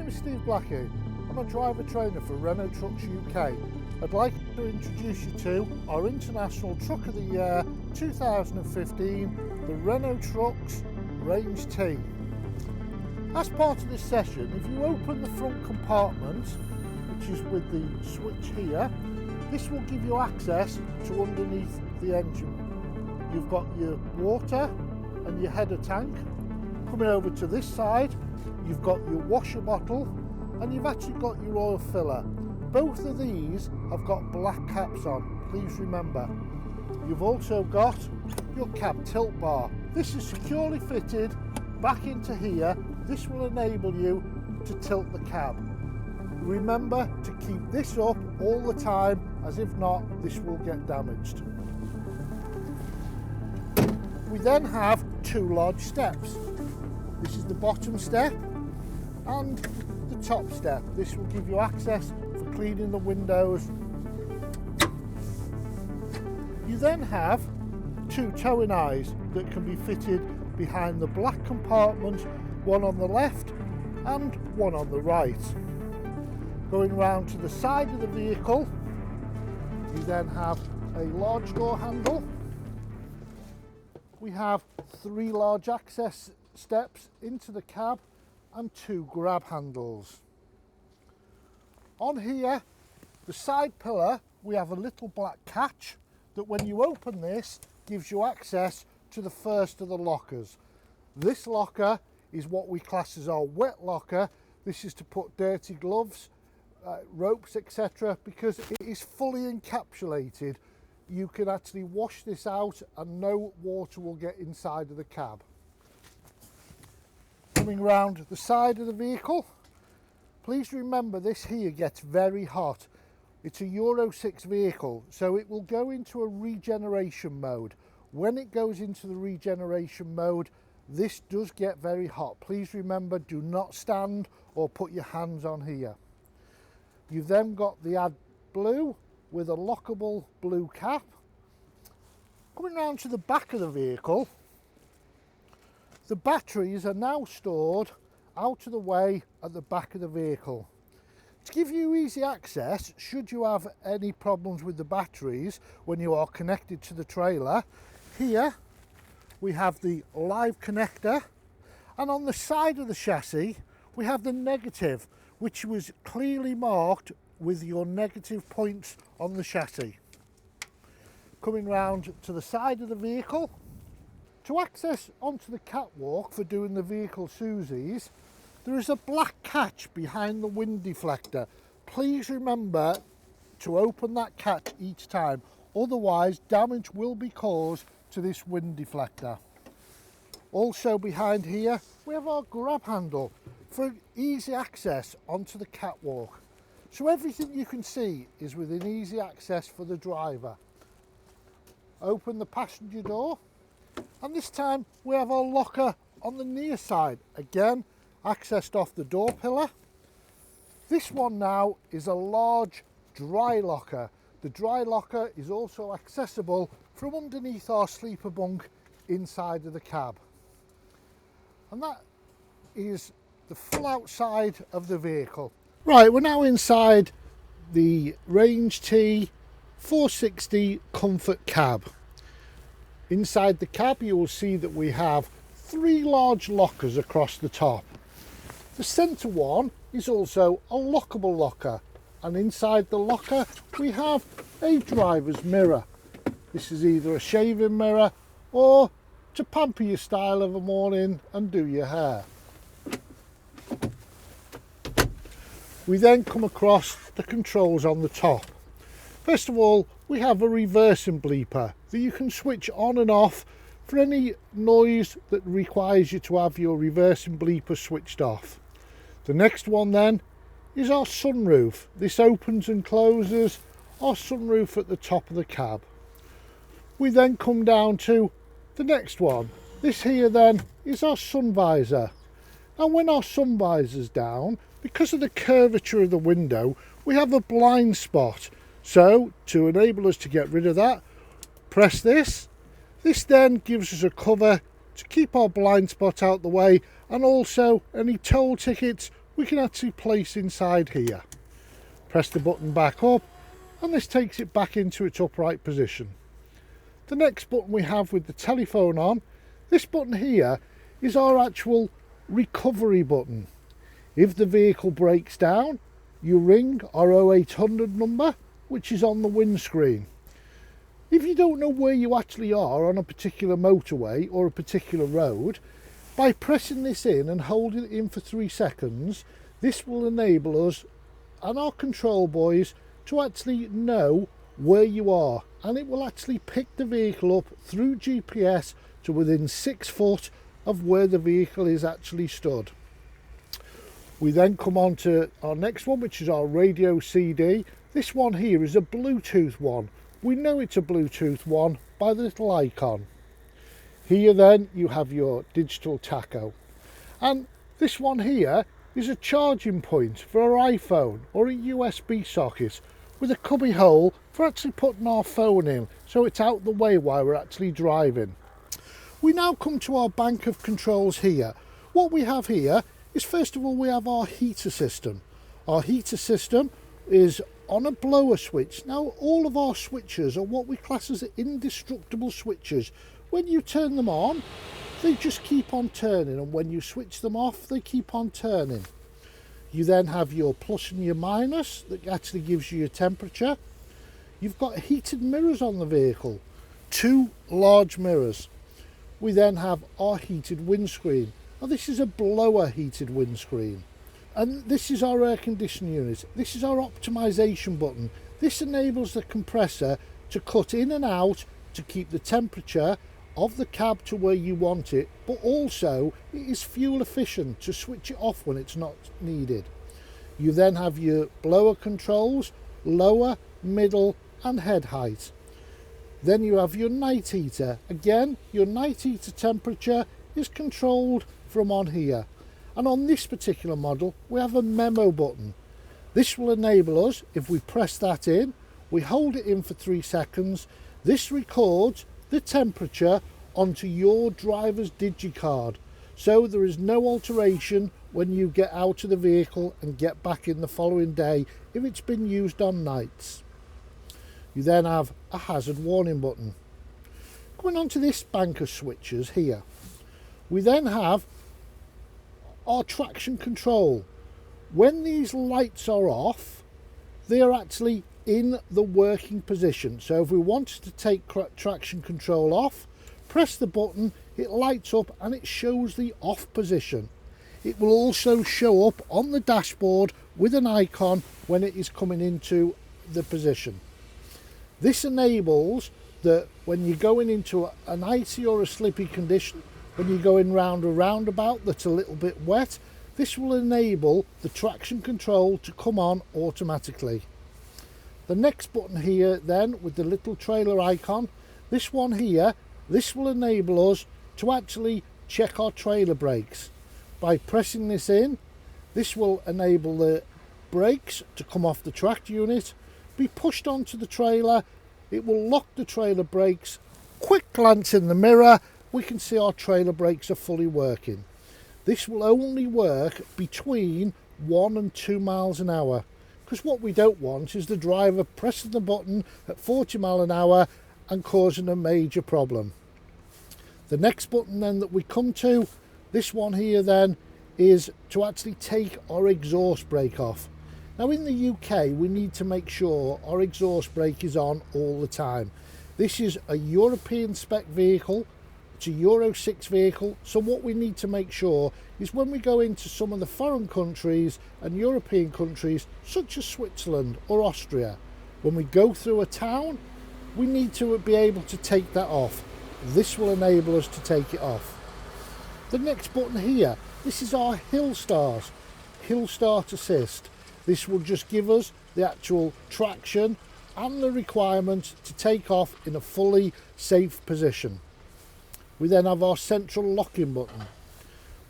name is Steve Blackie. I'm a driver trainer for Renault Trucks UK. I'd like to introduce you to our International Truck of the Year 2015, the Renault Trucks Range T. As part of this session, if you open the front compartment, which is with the switch here, this will give you access to underneath the engine. You've got your water and your header tank. Coming over to this side, you've got your washer bottle and you've actually got your oil filler. Both of these have got black caps on, please remember. You've also got your cab tilt bar. This is securely fitted back into here. This will enable you to tilt the cab. Remember to keep this up all the time, as if not, this will get damaged. We then have two large steps. This is the bottom step and the top step. This will give you access for cleaning the windows. You then have two towing eyes that can be fitted behind the black compartment, one on the left and one on the right. Going round to the side of the vehicle, you then have a large door handle. We have three large access steps into the cab and two grab handles. On here, the side pillar, we have a little black catch that when you open this gives you access to the first of the lockers. This locker is what we class as our wet locker. This is to put dirty gloves, ropes, etc., because it is fully encapsulated. You can actually wash this out and no water will get inside of the cab. Coming round the side of the vehicle, please remember this here gets very hot. It's a Euro 6 vehicle, so it will go into a regeneration mode. When it goes into the regeneration mode, this does get very hot. Please remember, do not stand or put your hands on here. You've then got the AdBlue with a lockable blue cap. Coming round to the back of the vehicle, the batteries are now stored out of the way at the back of the vehicle. To give you easy access, should you have any problems with the batteries when you are connected to the trailer, here we have the live connector, and on the side of the chassis we have the negative, which was clearly marked with your negative points on the chassis. Coming round to the side of the vehicle, to access onto the catwalk for doing the vehicle Susies, there is a black catch behind the wind deflector. Please remember to open that catch each time, otherwise damage will be caused to this wind deflector. Also behind here we have our grab handle for easy access onto the catwalk. So everything you can see is within easy access for the driver. Open the passenger door, and this time we have our locker on the near side, again accessed off the door pillar. This one now is a large dry locker. The dry locker is also accessible from underneath our sleeper bunk inside of the cab. And that is the full outside of the vehicle. Right, we're now inside the Range T 460 Comfort Cab. Inside the cab you will see that we have three large lockers across the top. The centre one is also a lockable locker, and inside the locker we have a driver's mirror. This is either a shaving mirror or to pamper your style of a morning and do your hair. We then come across the controls on the top. First of all, we have a reversing bleeper that you can switch on and off for any noise that requires you to have your reversing bleeper switched off. The next one then is our sunroof. This opens and closes our sunroof at the top of the cab. We then come down to the next one. This here then is our sun visor. Now when our sun visor's down, because of the curvature of the window, we have a blind spot. So to enable us to get rid of that, press this. This then gives us a cover to keep our blind spot out the way, and also any toll tickets we can actually place inside here. Press the button back up and this takes it back into its upright position. The next button we have with the telephone on, this button here is our actual recovery button. If the vehicle breaks down, you ring our 0800 number, which is on the windscreen. If you don't know where you actually are on a particular motorway or a particular road, by pressing this in and holding it in for 3 seconds, this will enable us and our control boys to actually know where you are, and it will actually pick the vehicle up through GPS to within 6 foot of where the vehicle is actually stood. We then come on to our next one, which is our radio CD. This one here is a Bluetooth one. We know it's a Bluetooth one by the little icon. Here then you have your digital tacho, and this one here is a charging point for our iPhone or a USB socket with a cubby hole for actually putting our phone in, so it's out the way while we're actually driving. We now come to our bank of controls here. What we have here is, first of all, we have our heater system. Our heater system is on a blower switch. Now all of our switches are what we class as indestructible switches. When you turn them on, they just keep on turning, and when you switch them off, they keep on turning. You then have your plus and your minus that actually gives you your temperature. You've got heated mirrors on the vehicle, 2 large mirrors. We then have our heated windscreen. Now this is a blower heated windscreen. And this is our air conditioning unit. This is our optimization button. This enables the compressor to cut in and out to keep the temperature of the cab to where you want it, but also it is fuel efficient to switch it off when it's not needed. You then have your blower controls, lower, middle and head height. Then you have your night heater. Again, your night heater temperature is controlled from on here. And on this particular model, we have a memo button. This will enable us, if we press that in, we hold it in for 3 seconds, this records the temperature onto your driver's digicard. So there is no alteration when you get out of the vehicle and get back in the following day if it's been used on nights. You then have a hazard warning button. Going on to this bank of switches here, we then have our traction control. When these lights are off, they are actually in the working position. So if we wanted to take traction control off, press the button, it lights up and it shows the off position. It will also show up on the dashboard with an icon when it is coming into the position. This enables that when you're going into an icy or a slippy condition, when you're going round a roundabout that's a little bit wet, this will enable the traction control to come on automatically. The next button here then, with the little trailer icon, this one here, this will enable us to actually check our trailer brakes. By pressing this in, this will enable the brakes to come off the tracked unit, be pushed onto the trailer, it will lock the trailer brakes. Quick glance in the mirror, we can see our trailer brakes are fully working. This will only work between 1 and 2 miles an hour, because what we don't want is the driver pressing the button at 40 miles an hour and causing a major problem. The next button then that we come to, this one here then, is to actually take our exhaust brake off. Now in the UK we need to make sure our exhaust brake is on all the time. This is a European spec vehicle, it's a Euro 6 vehicle, so what we need to make sure is when we go into some of the foreign countries and European countries such as Switzerland or Austria, when we go through a town, we need to be able to take that off. This will enable us to take it off. The next button here, this is our Hill Start Assist. This will just give us the actual traction and the requirement to take off in a fully safe position. We then have our central locking button.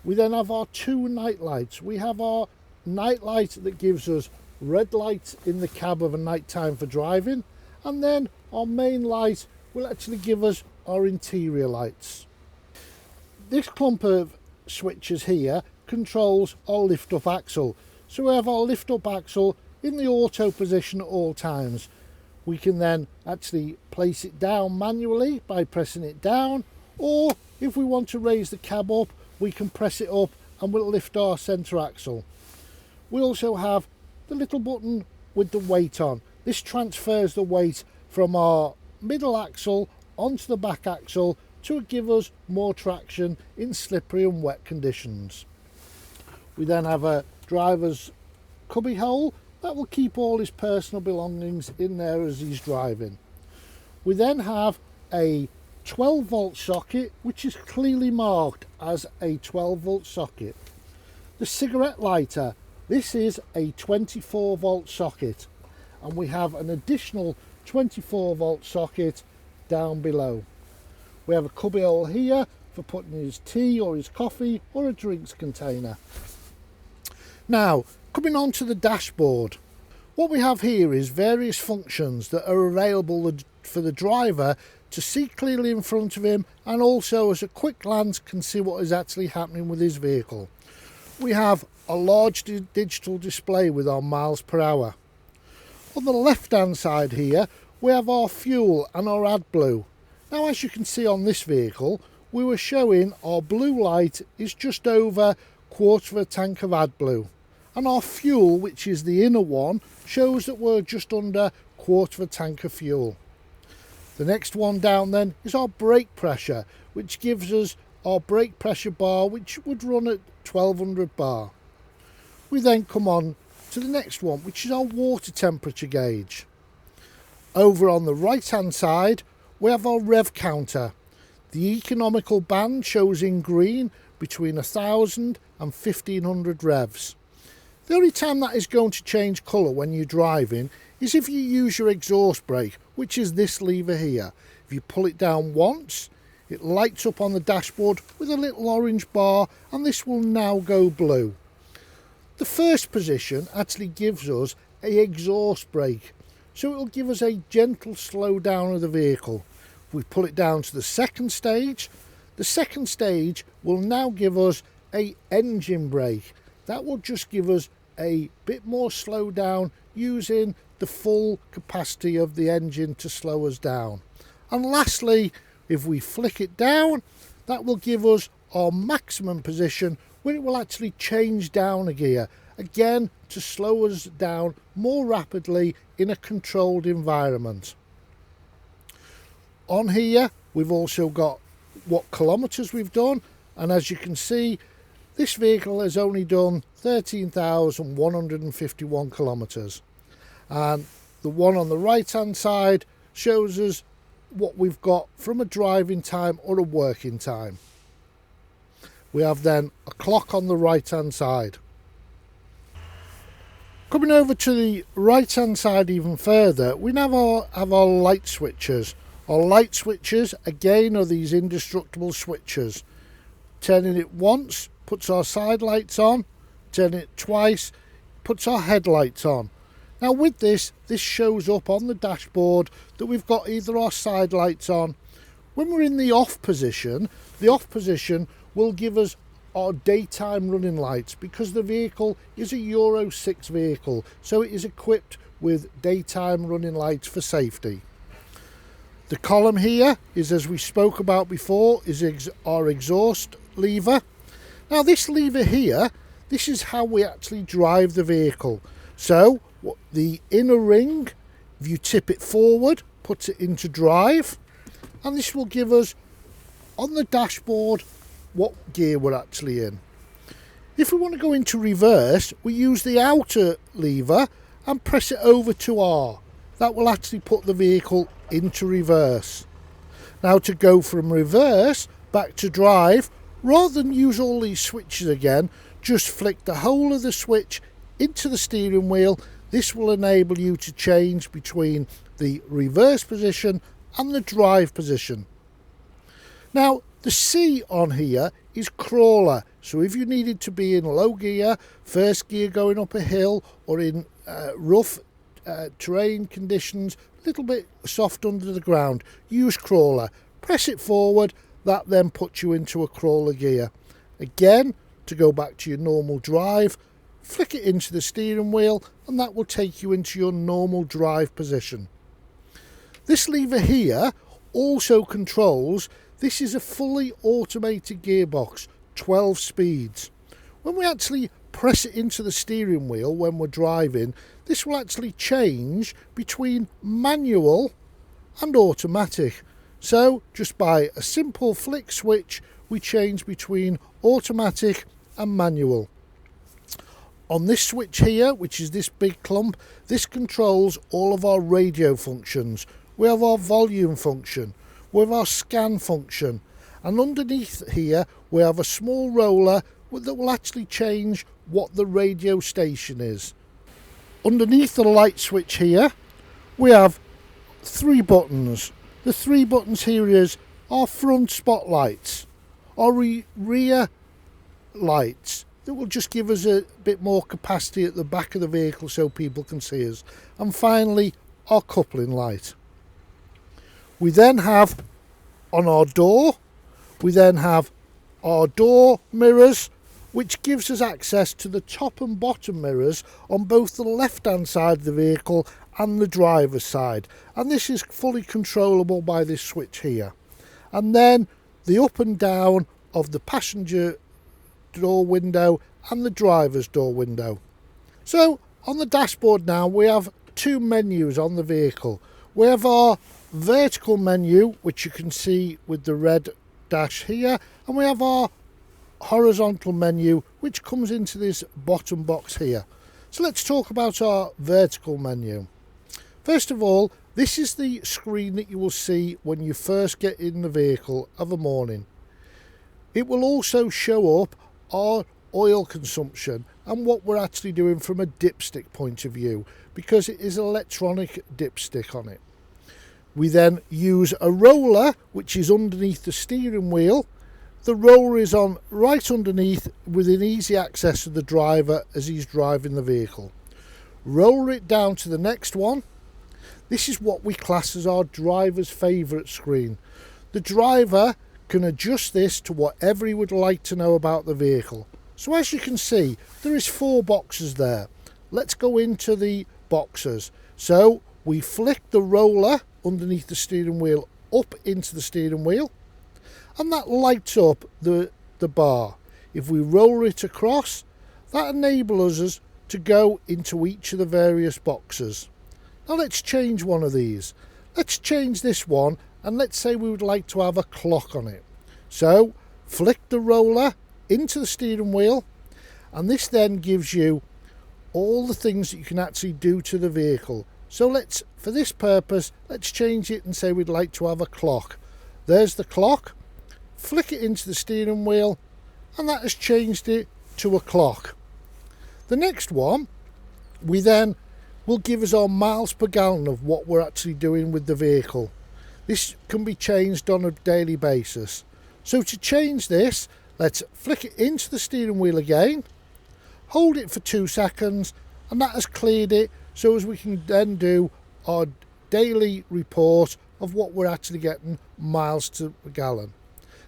We then have our 2 night lights. We have our night light that gives us red light in the cab of a night time for driving, and then our main light will actually give us our interior lights. This clump of switches here controls our lift up axle. So we have our lift up axle in the auto position at all times. We can then actually place it down manually by pressing it down, or if we want to raise the cab up, we can press it up and we'll lift our centre axle. We also have the little button with the weight on. This transfers the weight from our middle axle onto the back axle to give us more traction in slippery and wet conditions. We then have a driver's cubby hole that will keep all his personal belongings in there as he's driving. We then have a 12 volt socket which is clearly marked as a 12 volt socket. The cigarette lighter, this is a 24 volt socket, and we have an additional 24 volt socket down below. We have a cubby hole here for putting his tea or his coffee or a drinks container. Now, coming on to the dashboard, what we have here is various functions that are available for the driver to see clearly in front of him, and also as a quick glance can see what is actually happening with his vehicle. We have a large digital display with our miles per hour. On the left hand side here we have our fuel and our AdBlue. Now, as you can see on this vehicle, we were showing our blue light is just over quarter of a tank of AdBlue, and our fuel, which is the inner one, shows that we're just under quarter of a tank of fuel. The next one down then is our brake pressure, which gives us our brake pressure bar, which would run at 1200 bar. We then come on to the next one, which is our water temperature gauge. Over on the right hand side we have our rev counter. The economical band shows in green between 1000 and 1500 revs. The only time that is going to change colour when you're driving is if you use your exhaust brake, which is this lever here. If you pull it down once, it lights up on the dashboard with a little orange bar, and this will now go blue. The first position actually gives us an exhaust brake, so it will give us a gentle slow down of the vehicle. If we pull it down to the second stage will now give us a engine brake. That will just give us a bit more slow down, using the full capacity of the engine to slow us down. And lastly, if we flick it down, that will give us our maximum position, when it will actually change down a gear, again to slow us down more rapidly in a controlled environment. On here we've also got what kilometres we've done, and as you can see, this vehicle has only done 13,151 kilometres, and the one on the right hand side shows us what we've got from a driving time or a working time. We have then a clock on the right hand side. Coming over to the right hand side even further, we now have our light switches. Our light switches again are these indestructible switches. Turning it once puts our side lights on, turning it twice puts our headlights on. Now with this shows up on the dashboard that we've got either our side lights on. When we're in the off position will give us our daytime running lights, because the vehicle is a Euro 6 vehicle, so it is equipped with daytime running lights for safety. The column here is, as we spoke about before, is our exhaust lever. Now this lever here, this is how we actually drive the vehicle. So the inner ring, if you tip it forward, puts it into drive, and this will give us on the dashboard what gear we're actually in. If we want to go into reverse, we use the outer lever and press it over to R. That will actually put the vehicle into reverse. Now to go from reverse back to drive, rather than use all these switches again, just flick the whole of the switch into the steering wheel. This will enable you to change between the reverse position and the drive position. Now the C on here is crawler, so if you needed to be in low gear, first gear going up a hill, or in rough terrain conditions, a little bit soft under the ground, use crawler. Press it forward, that then puts you into a crawler gear. Again, to go back to your normal drive, flick it into the steering wheel, and that will take you into your normal drive position. This lever here also controls, this is a fully automated gearbox, 12 speeds. When we actually press it into the steering wheel when we're driving, this will actually change between manual and automatic. So just by a simple flick switch, we change between automatic and manual. On this switch here, which is this big clump, this controls all of our radio functions. We have our volume function, we have our scan function, and underneath here we have a small roller that will actually change what the radio station is. Underneath the light switch here we have 3 buttons. The 3 buttons here is our front spotlights, our rear lights that will just give us a bit more capacity at the back of the vehicle so people can see us, and finally our coupling light. We then have on our door, we then have our door mirrors, which gives us access to the top and bottom mirrors on both the left hand side of the vehicle and the driver's side, and this is fully controllable by this switch here. And then the up and down of the passenger door window and the driver's door window. So on the dashboard now we have 2 menus on the vehicle. We have our vertical menu, which you can see with the red dash here, and we have our horizontal menu, which comes into this bottom box here. So let's talk about our vertical menu. First of all, this is the screen that you will see when you first get in the vehicle of a morning. It will also show up our oil consumption and what we're actually doing from a dipstick point of view, because it is electronic dipstick on it. We then use a roller which is underneath the steering wheel. The roller is on right underneath within easy access to the driver as he's driving the vehicle. Roller it down to the next one. This is what we class as our driver's favourite screen. The driver can adjust this to whatever he would like to know about the vehicle. So as you can see, there is 4 boxes there. Let's go into the boxes. So we flick the roller underneath the steering wheel up into the steering wheel, and that lights up the bar. If we roll it across, that enables us to go into each of the various boxes. Now let's change one of these. Let's change this one, and let's say we would like to have a clock on it. So flick the roller into the steering wheel, and this then gives you all the things that you can actually do to the vehicle. So let's, for this purpose, let's change it and say we'd like to have a clock. There's the clock. Flick it into the steering wheel, and that has changed it to a clock. The next one, we then will give us our miles per gallon of what we're actually doing with the vehicle. This can be changed on a daily basis. So to change this, let's flick it into the steering wheel again, hold it for 2 seconds, and that has cleared it, so as we can then do our daily report of what we're actually getting miles to a gallon.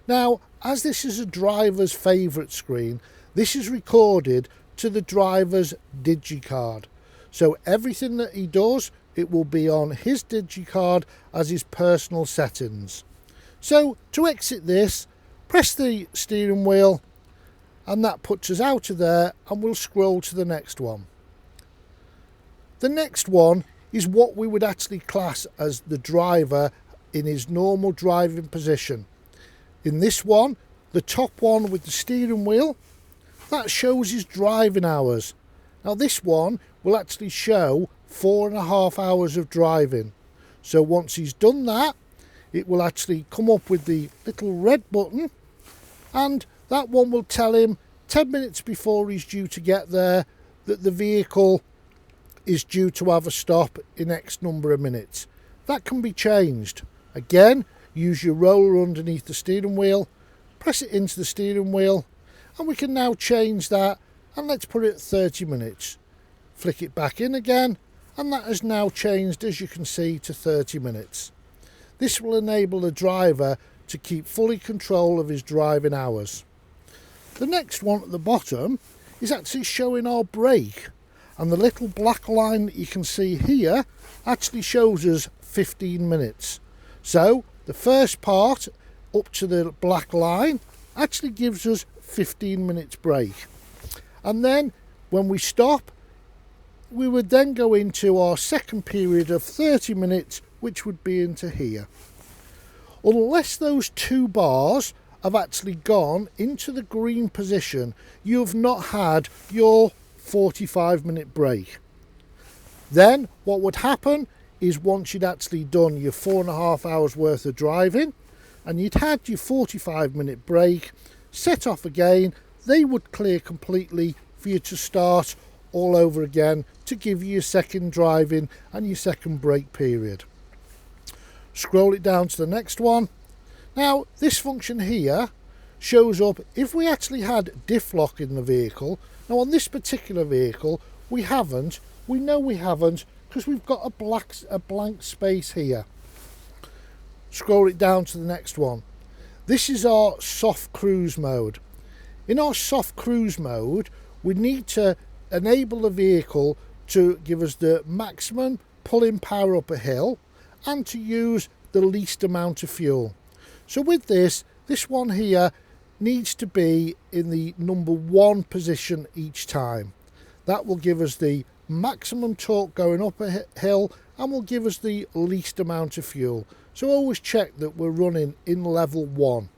Now, as this is a driver's favourite screen, this is recorded to the driver's digicard. So everything that he does, it will be on his digicard as his personal settings. So to exit this, press the steering wheel, and that puts us out of there, and we'll scroll to the next one. The next one is what we would actually class as the driver in his normal driving position. In this one, the top one with the steering wheel, that shows his driving hours. Now this one will actually show 4.5 hours of driving. So once he's done that, it will actually come up with the little red button, and that one will tell him 10 minutes before he's due to get there that the vehicle is due to have a stop in X number of minutes. That can be changed. Again, use your roller underneath the steering wheel, press it into the steering wheel, and we can now change that, and let's put it at 30 minutes. Flick it back in again, and that has now changed, as you can see, to 30 minutes. This will enable the driver to keep fully control of his driving hours. The next one at the bottom is actually showing our brake, and the little black line that you can see here actually shows us 15 minutes. So the first part up to the black line actually gives us 15 minutes brake, and then when we stop we would then go into our second period of 30 minutes, which would be into here. Unless those two bars have actually gone into the green position, you have not had your 45-minute break. Then what would happen is, once you'd actually done your 4.5 hours worth of driving and you'd had your 45-minute break, set off again, they would clear completely for you to start all over again to give you your second driving and your second break period. Scroll it down to the next one. Now this function here shows up if we actually had diff lock in the vehicle. Now on this particular vehicle we haven't. We know we haven't because we've got a blank space here. Scroll it down to the next one. This is our soft cruise mode. In our soft cruise mode we need to enable the vehicle to give us the maximum pulling power up a hill and to use the least amount of fuel. So with this one here needs to be in the number 1 position each time. That will give us the maximum torque going up a hill and will give us the least amount of fuel. So always check that we're running in level 1.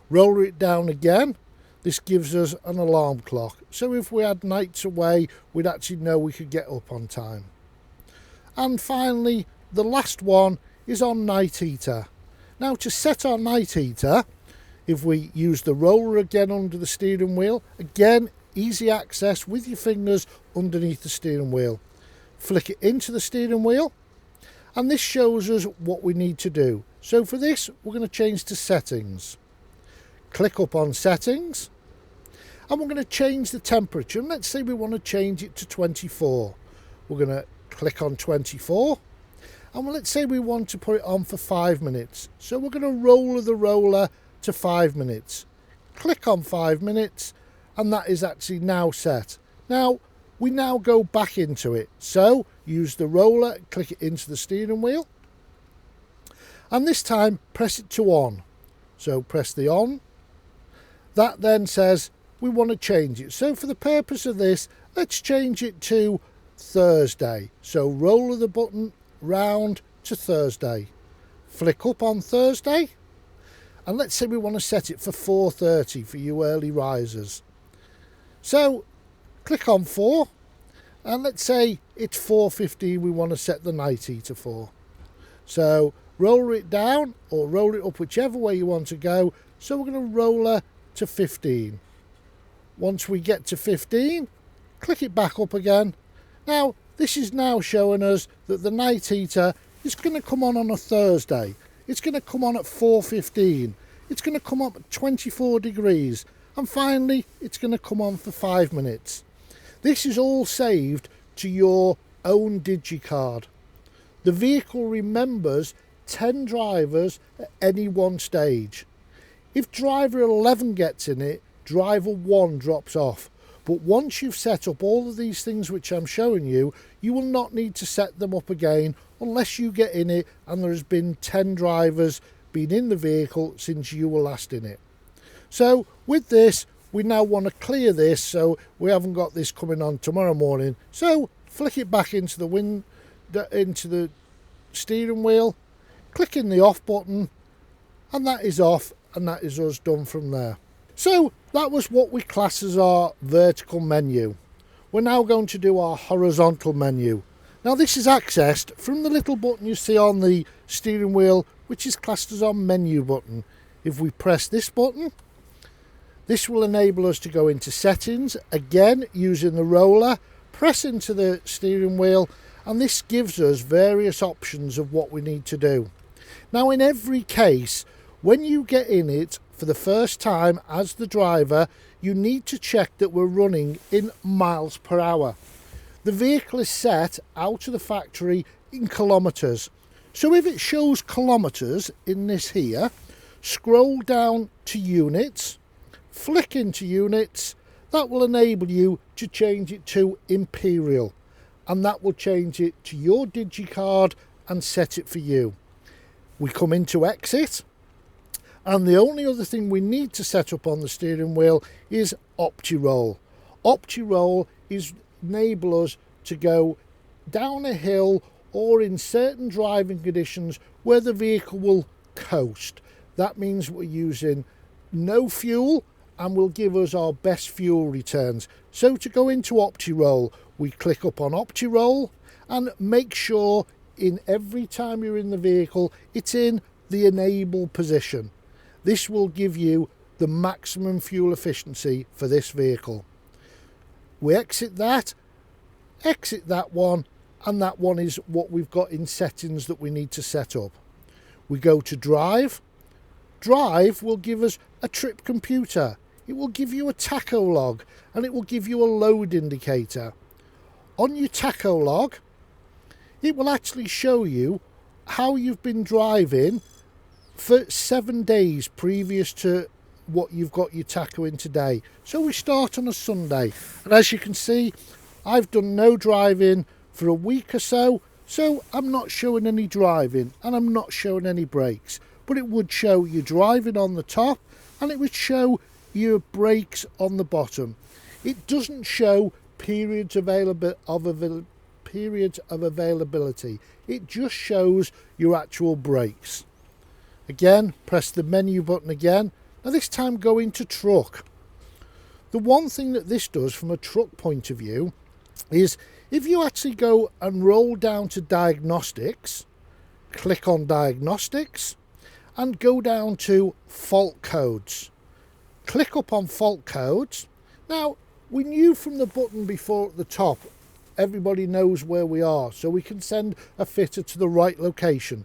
Roller it down again. This gives us an alarm clock. So if we had nights away, we'd actually know we could get up on time. And finally, the last one is our night heater. Now to set our night heater, if we use the roller again under the steering wheel, again easy access with your fingers underneath the steering wheel. Flick it into the steering wheel and this shows us what we need to do. So for this we're going to change to settings. Click up on settings and we're going to change the temperature, and let's say we want to change it to 24. We're going to click on 24 and let's say we want to put it on for 5 minutes. So we're going to roller the roller to 5 minutes. Click on 5 minutes and that is actually now set. Now we now go back into it. So use the roller, click it into the steering wheel and this time press it to on. So press the on. That then says we want to change it. So for the purpose of this, let's change it to Thursday. So roller the button round to Thursday. Flick up on Thursday and let's say we want to set it for 4:30 for you early risers. So click on 4 and let's say it's 4:15 we want to set the night heater for. So roller it down or roll it up, whichever way you want to go. So we're going to roller to 15. Once we get to 15, click it back up again. Now this is now showing us that the night heater is going to come on a Thursday. It's going to come on at 4:15. It's going to come up at 24 degrees. And finally, it's going to come on for 5 minutes. This is all saved to your own digicard. The vehicle remembers 10 drivers at any one stage. If driver 11 gets in it, driver 1 drops off. But once you've set up all of these things which I'm showing you, you will not need to set them up again unless you get in it and there has been 10 drivers been in the vehicle since you were last in it. So with this, we now want to clear this so we haven't got this coming on tomorrow morning. So flick it back into the steering wheel, click in the off button, and that is off, and that is us done from there. So that was what we class as our vertical menu. We're now going to do our horizontal menu. Now this is accessed from the little button you see on the steering wheel, which is classed as our menu button. If we press this button, this will enable us to go into settings, again using the roller, press into the steering wheel, and this gives us various options of what we need to do. Now in every case, when you get in it for the first time as the driver, you need to check that we're running in miles per hour. The vehicle is set out of the factory in kilometres. So if it shows kilometres in this here, scroll down to units, flick into units. That will enable you to change it to Imperial, and that will change it to your digicard and set it for you. We come into exit, and the only other thing we need to set up on the steering wheel is OptiRoll. OptiRoll is enable us to go down a hill or in certain driving conditions where the vehicle will coast. That means we're using no fuel and will give us our best fuel returns. So to go into OptiRoll, we click up on OptiRoll and make sure in every time you're in the vehicle it's in the enable position. This will give you the maximum fuel efficiency for this vehicle. We exit that one, and that one is what we've got in settings that we need to set up. We go to drive. Drive will give us a trip computer. It will give you a tacho log, and it will give you a load indicator. On your tacho log, it will actually show you how you've been driving for 7 days previous to what you've got your tacho in today. So we start on a Sunday, and as you can see, I've done no driving for a week or so, so I'm not showing any driving and I'm not showing any brakes, but it would show you driving on the top and it would show your brakes on the bottom. It doesn't show periods of availability. It just shows your actual brakes. Again, press the menu button again. Now this time go into truck. The one thing that this does from a truck point of view is if you actually go and roll down to diagnostics, click on diagnostics and go down to fault codes. Click up on fault codes. Now we knew from the button before at the top, everybody knows where we are, so we can send a fitter to the right location.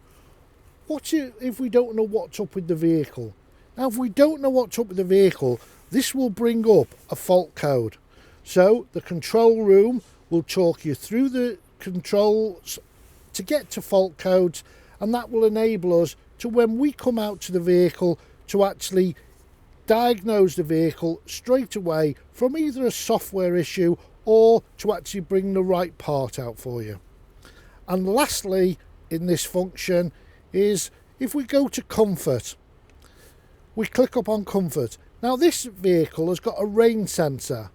What if we don't know what's up with the vehicle? Now if we don't know what's up with the vehicle, this will bring up a fault code. So the control room will talk you through the controls to get to fault codes, and that will enable us to, when we come out to the vehicle, to actually diagnose the vehicle straight away from either a software issue or to actually bring the right part out for you. And lastly in this function is if we go to comfort, we click up on comfort. Now this vehicle has got a rain sensor.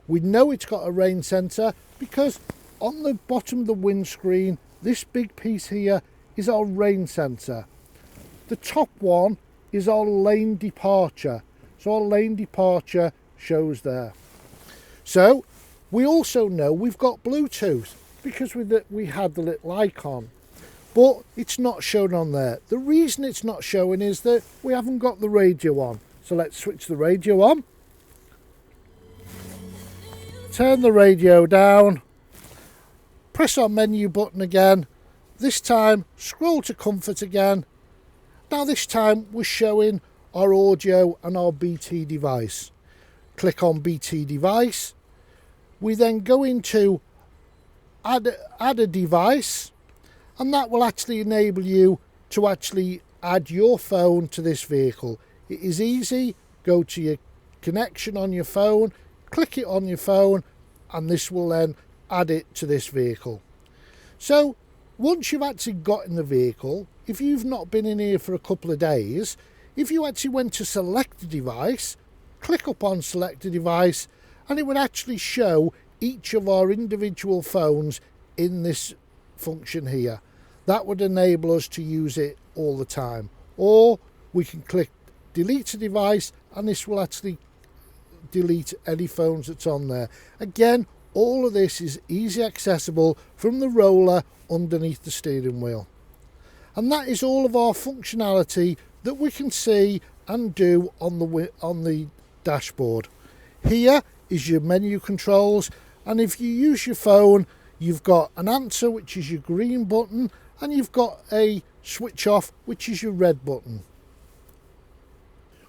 We know it's got a rain sensor because on the bottom of the windscreen, this big piece here is our rain sensor. The top one is our lane departure. So our lane departure shows there. So we also know we've got Bluetooth because we had the little icon, but it's not shown on there. The reason it's not showing is that we haven't got the radio on. So let's switch the radio on. Turn the radio down. Press our menu button again. This time scroll to comfort again. Now this time we're showing our audio and our BT device. Click on BT device. We then go into add a device, and that will actually enable you to actually add your phone to this vehicle. It is easy. Go to your connection on your phone, click it on your phone, and this will then add it to this vehicle. So once you've actually got in the vehicle, if you've not been in here for a couple of days, if you actually went to select a device, click up on select a device, and it would actually show each of our individual phones in this function here. That would enable us to use it all the time. Or we can click delete a device, and this will actually delete any phones that's on there. Again, all of this is easy accessible from the roller underneath the steering wheel. And that is all of our functionality that we can see and do on the dashboard. Here is your menu controls, and if you use your phone, you've got an answer, which is your green button, and you've got a switch off, which is your red button.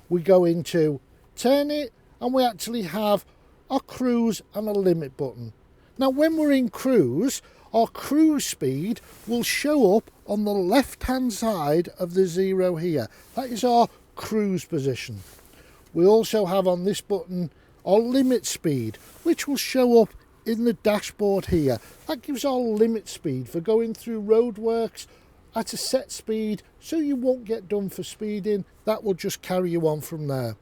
We go into turn it, and we actually have a cruise and a limit button. Now when we're in cruise, our cruise speed will show up on the left hand side of the 0 here. That is our cruise position. We also have on this button our limit speed, which will show up in the dashboard here. That gives our limit speed for going through roadworks at a set speed, so you won't get done for speeding. That will just carry you on from there.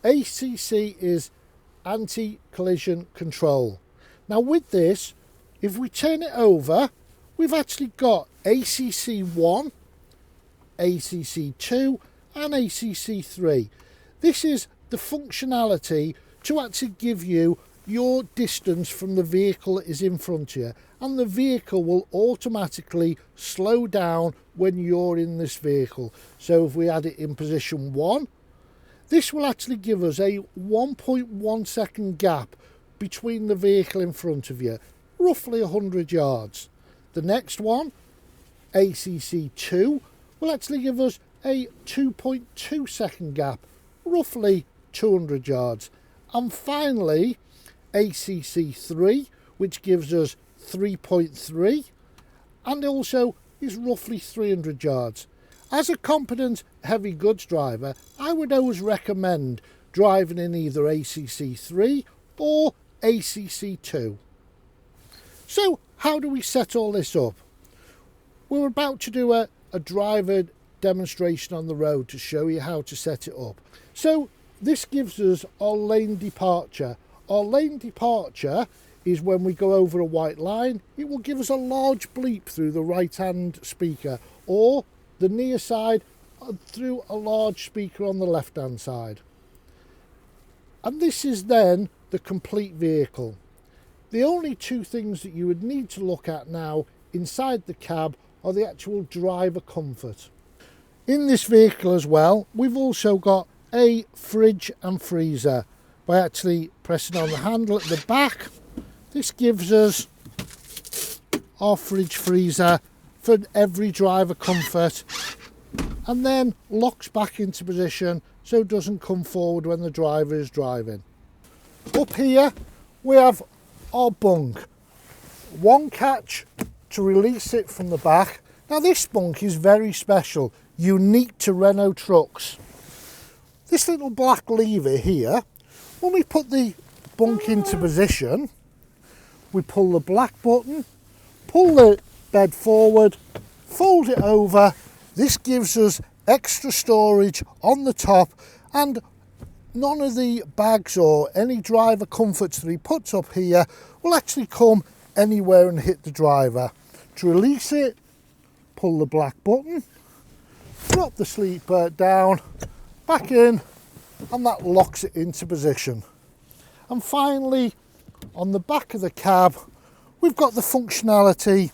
ACC is anti-collision control. Now with this, if we turn it over, we've actually got ACC 1, ACC 2 and ACC 3. This is the functionality to actually give you your distance from the vehicle that is in front of you, and the vehicle will automatically slow down when you're in this vehicle. So if we had it in position 1, this will actually give us a 1.1 second gap between the vehicle in front of you, roughly 100 yards. The next one, ACC 2, will actually give us a 2.2 second gap, roughly 200 yards. And finally, ACC 3, which gives us 3.3 and also is roughly 300 yards. As a competent heavy goods driver, I would always recommend driving in either ACC 3 or ACC 2. So how do we set all this up? We're about to do a driver demonstration on the road to show you how to set it up. So this gives us our lane departure. Our lane departure is when we go over a white line, it will give us a large bleep through the right hand speaker, or the near side through a large speaker on the left hand side. And this is then the complete vehicle. The only two things that you would need to look at now inside the cab are the actual driver comfort. In this vehicle as well, we've also got a fridge and freezer. By actually pressing on the handle at the back, this gives us our fridge freezer for every driver comfort, and then locks back into position so it doesn't come forward when the driver is driving. Up here we have our bunk, one catch to release it from the back. Now this bunk is very special, unique to Renault trucks. This little black lever here, when we put the bunk into position, we pull the black button, pull the bed forward, fold it over. This gives us extra storage on the top, and none of the bags or any driver comforts that he puts up here will actually come anywhere and hit the driver. To release it, pull the black button, drop the sleeper down, back in, and that locks it into position. And finally, on the back of the cab, we've got the functionality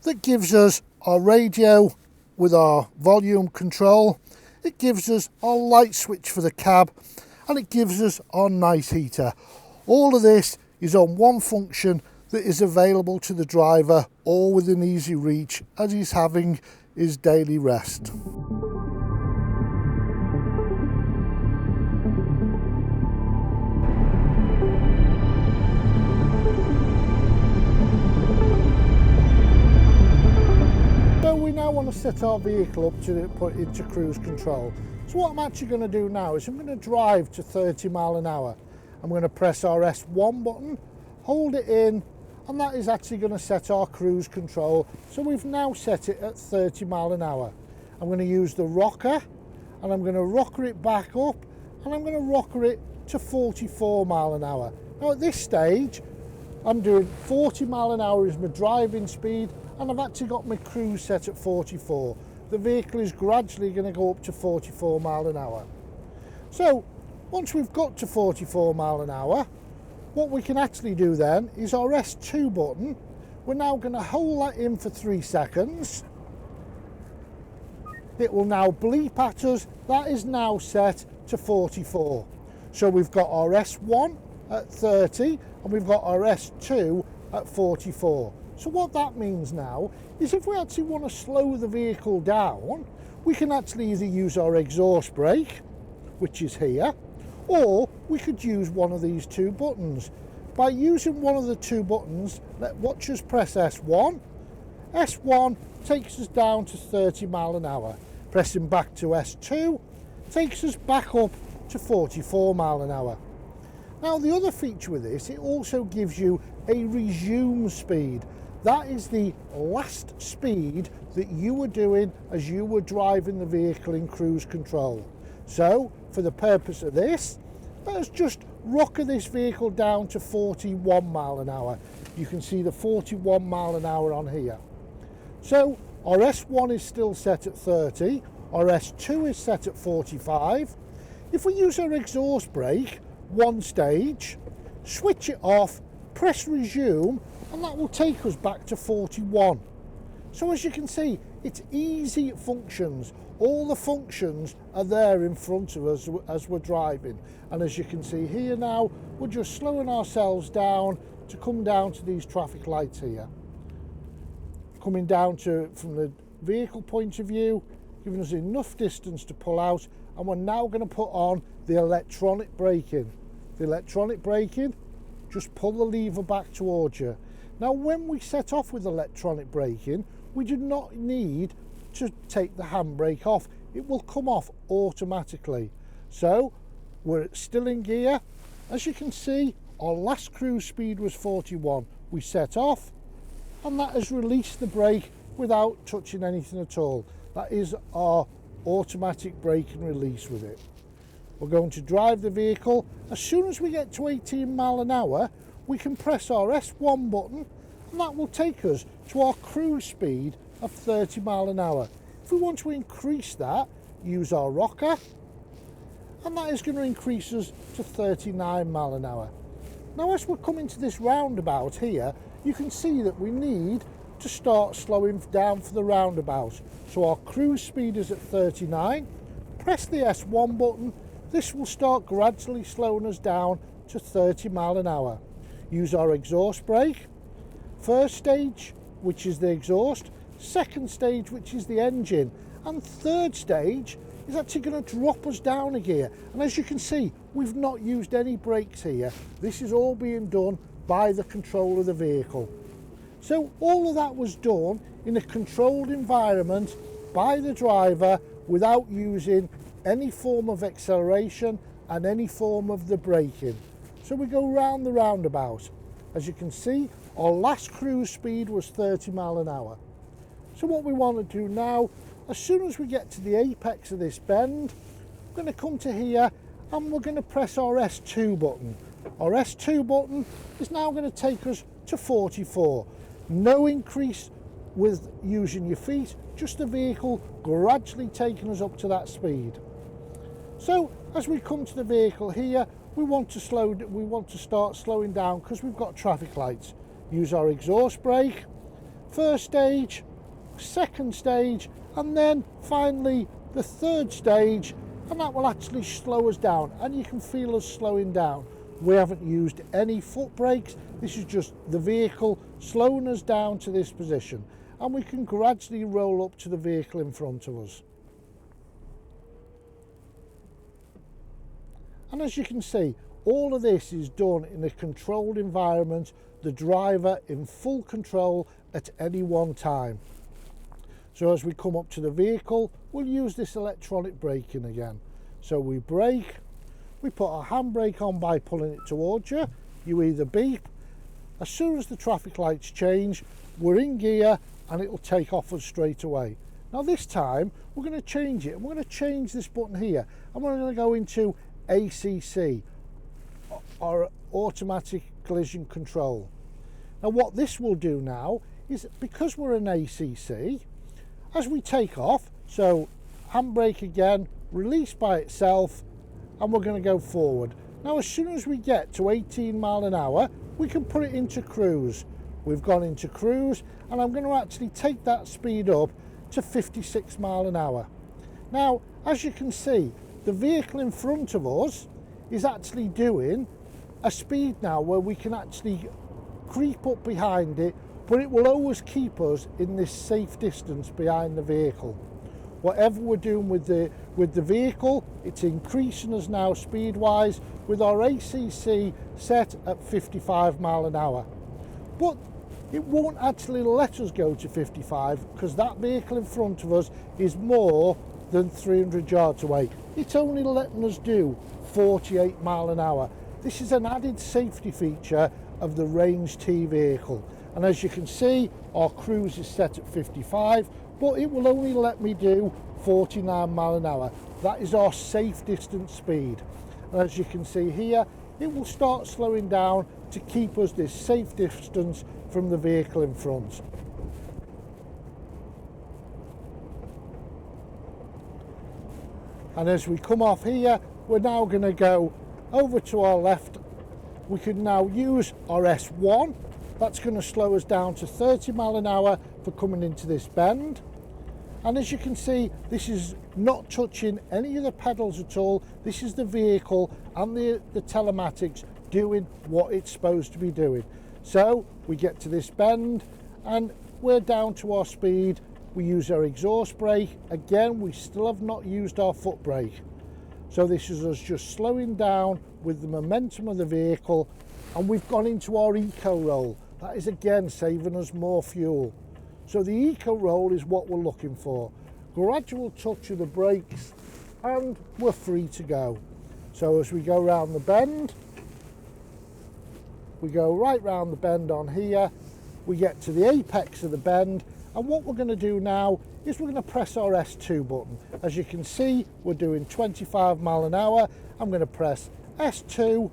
that gives us our radio with our volume control. It gives us our light switch for the cab, and it gives us our night heater. All of this is on one function that is available to the driver, all within easy reach as he's having his daily rest. I want to set our vehicle up to put into cruise control. So what I'm actually going to do now is I'm going to drive to 30 mile an hour. I'm going to press our S1 button, hold it in, and that is actually going to set our cruise control. So we've now set it at 30 mile an hour. I'm going to use the rocker, and I'm going to rocker it back up, and I'm going to rocker it to 44 mile an hour. Now at this stage, I'm doing 40 mile an hour is my driving speed, and I've actually got my cruise set at 44. The vehicle is gradually going to go up to 44 mile an hour. So once we've got to 44 mile an hour, what we can actually do then is our S2 button. We're now going to hold that in for 3 seconds. It will now bleep at us. That is now set to 44. So we've got our S1 at 30 and we've got our S2 at 44. So what that means now is if we actually want to slow the vehicle down, we can actually either use our exhaust brake, which is here, or we could use one of these two buttons. By using one of the two buttons, watch us press S1. S1 takes us down to 30 mile an hour. Pressing back to S2 takes us back up to 44 mile an hour. Now the other feature with this, it also gives you a resume speed. That is the last speed that you were doing as you were driving the vehicle in cruise control. So for the purpose of this, let's just rocker this vehicle down to 41 mile an hour. You can see the 41 mile an hour on here. So our S1 is still set at 30, our S2 is set at 45. If we use our exhaust brake, one stage, switch it off, press resume, and that will take us back to 41. So as you can see, it's easy functions. All the functions are there in front of us as we're driving. And as you can see here now, we're just slowing ourselves down to come down to these traffic lights here. Coming down to, from the vehicle point of view, giving us enough distance to pull out, and we're now going to put on the electronic braking. The electronic braking, just pull the lever back towards you. Now when we set off with electronic braking, we do not need to take the handbrake off. It will come off automatically. So we're still in gear. As you can see, our last cruise speed was 41. We set off, and that has released the brake without touching anything at all. That is our automatic brake and release with it. We're going to drive the vehicle. As soon as we get to 18 mile an hour, we can press our S1 button, and that will take us to our cruise speed of 30 mile an hour. If we want to increase that, use our rocker, and that is going to increase us to 39 mile an hour. Now as we're coming to this roundabout here, you can see that we need to start slowing down for the roundabout. So our cruise speed is at 39, press the S1 button, this will start gradually slowing us down to 30 mile an hour. Use our exhaust brake, first stage, which is the exhaust, second stage, which is the engine, and third stage is actually going to drop us down a gear. And as you can see, we've not used any brakes here. This is all being done by the control of the vehicle. So all of that was done in a controlled environment by the driver without using any form of acceleration and any form of the braking. So we go round the roundabout. As you can see, our last cruise speed was 30 mile an hour. So what we want to do now, as soon as we get to the apex of this bend, we're going to come to here and we're going to press our S2 button. Our S2 button is now going to take us to 44. No increase with using your feet, just the vehicle gradually taking us up to that speed. So as we come to the vehicle here, we want to start slowing down because we've got traffic lights. Use our exhaust brake, first stage, second stage, and then finally the third stage, and that will actually slow us down, and you can feel us slowing down. We haven't used any foot brakes. This is just the vehicle slowing us down to this position, and we can gradually roll up to the vehicle in front of us. And as you can see, all of this is done in a controlled environment, the driver in full control at any one time. So as we come up to the vehicle, we'll use this electronic braking again. So we brake, we put our handbrake on by pulling it towards you, you either beep, as soon as the traffic lights change, we're in gear and it will take off us straight away. Now this time, we're going to change it, we're going to change this button here, and we're going to go into ACC, or automatic collision control. Now what this will do now is, because we're in ACC, as we take off, so handbrake again, release by itself, and we're going to go forward. Now as soon as we get to 18 mile an hour, we can put it into cruise. We've gone into cruise, and I'm going to actually take that speed up to 56 mile an hour. Now as you can see, the vehicle in front of us is actually doing a speed now where we can actually creep up behind it, but it will always keep us in this safe distance behind the vehicle. Whatever we're doing with the vehicle, it's increasing us now speed wise with our ACC set at 55 mile an hour. But it won't actually let us go to 55 because that vehicle in front of us is more than 300 yards away. It's only letting us do 48 mile an hour. This is an added safety feature of the Range T vehicle. And as you can see, our cruise is set at 55, but it will only let me do 49 mile an hour. That is our safe distance speed. And as you can see here, it will start slowing down to keep us this safe distance from the vehicle in front. And as we come off here, we're now going to go over to our left. We can now use our S1. That's going to slow us down to 30 mile an hour for coming into this bend. And as you can see, this is not touching any of the pedals at all. This is the vehicle and the telematics doing what it's supposed to be doing. So we get to this bend and we're down to our speed. We use our exhaust brake. Again, we still have not used our foot brake. So this is us just slowing down with the momentum of the vehicle, and we've gone into our eco roll. That is again saving us more fuel. So the eco roll is what we're looking for. Gradual touch of the brakes and we're free to go. So as we go round the bend, we go right round the bend on here, we get to the apex of the bend, and what we're going to do now is we're going to press our S2 button. As you can see, we're doing 25 mile an hour. I'm going to press S2,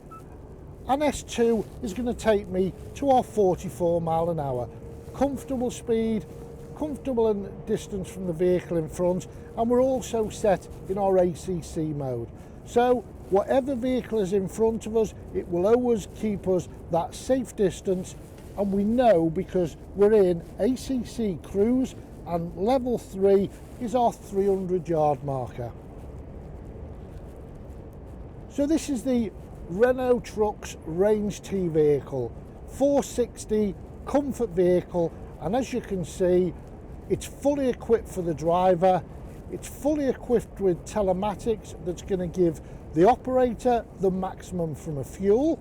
and S2 is going to take me to our 44 mile an hour. Comfortable speed, comfortable in distance from the vehicle in front, and we're also set in our ACC mode. So whatever vehicle is in front of us, it will always keep us that safe distance, and we know because we're in ACC cruise and level 3 is our 300 yard marker. So this is the Renault Trucks Range T vehicle, 460 comfort vehicle, and as you can see, it's fully equipped for the driver. It's fully equipped with telematics that's going to give the operator the maximum from a fuel,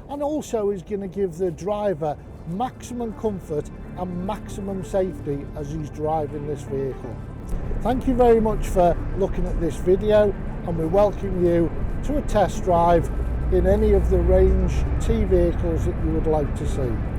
and also is going to give the driver maximum comfort and maximum safety as he's driving this vehicle. Thank you very much for looking at this video, and we welcome you to a test drive in any of the Range T vehicles that you would like to see.